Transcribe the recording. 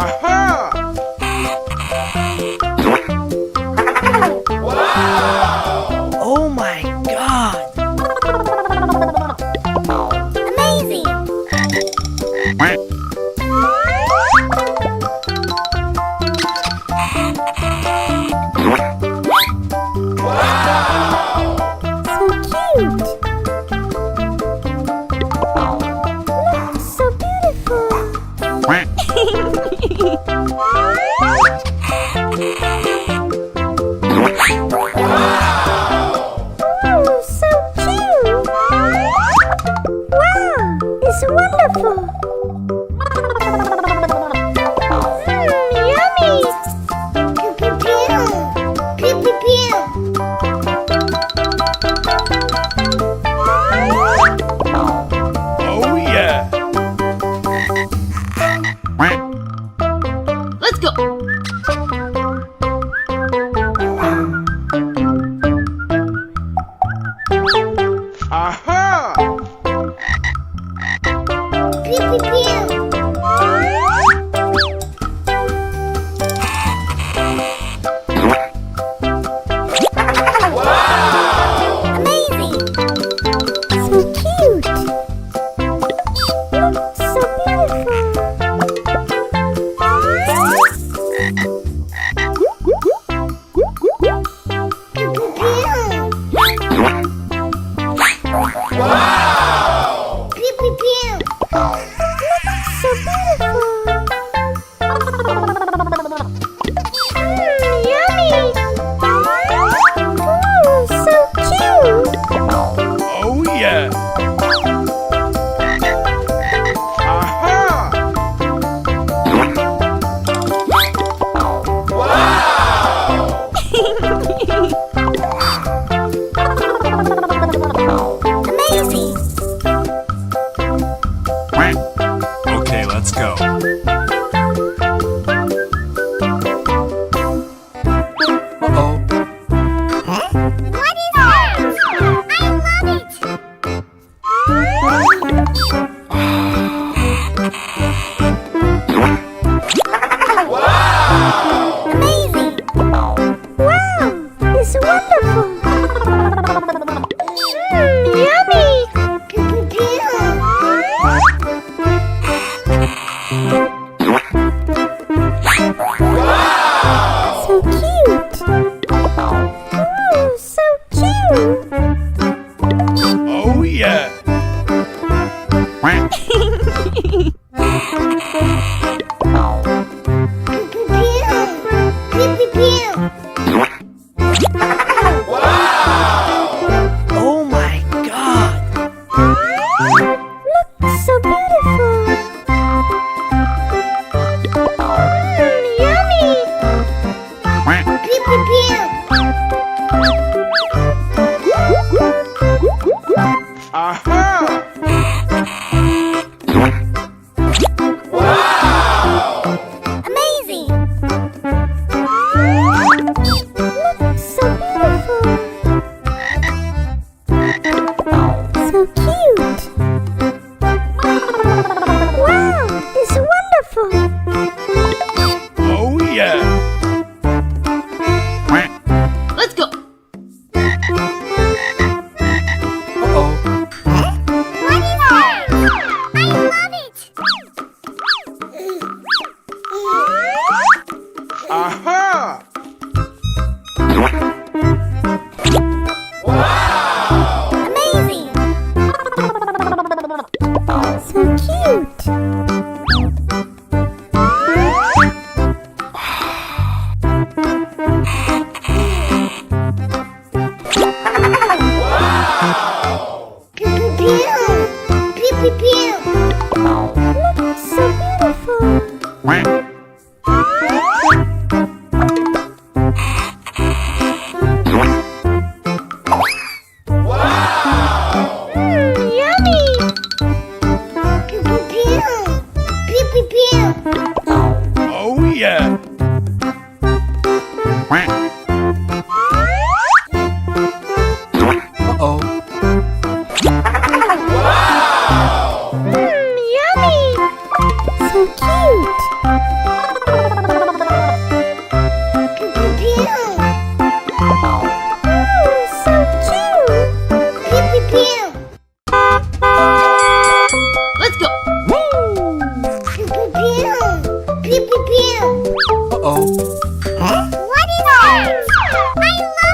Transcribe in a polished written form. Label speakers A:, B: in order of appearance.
A: Aha! Wow!
B: Oh my God!
C: Amazing! So cute! Look, so beautiful! Oh, so cute! Wow, it's wonderful! Yummy! Pew pew pew! Pew pew pew!
A: Oh yeah!
D: Let's go.
A: Aha!
C: Pew pew pew! Amazing! So cute! Look, so beautiful! Pew pew pew!
A: Wow!
C: Pew pew pew! Look, so beautiful! Yummy! Ooh, so cute!
A: Oh yeah! Aha! Wow!
C: Amazing!
A: Okay, let's go. Uh-oh.
C: What is that? I love it! Amazing! Wow, it's wonderful! Yummy! Pew pew pew! So cute! Ooh, so cute!
A: Oh yeah!
C: Pew pew pew!
A: Wow!
B: Oh my God!
C: Look, so beautiful! Yummy! Pew pew pew!
A: Aha! Wow!
C: Amazing! Look, so beautiful! So cute! Wow, it's wonderful!
A: Oh yeah!
D: Let's go.
A: Uh-oh.
C: What is that? I love it!
A: Aha! Wow!
C: Amazing! So cute!
A: Wow!
C: Pew pew pew! Pew pew pew! Look, so beautiful!
A: Wow!
C: Yummy! Pew pew pew! Pew pew pew!
A: Oh yeah! Uh-oh.
C: Yummy! So cute! I love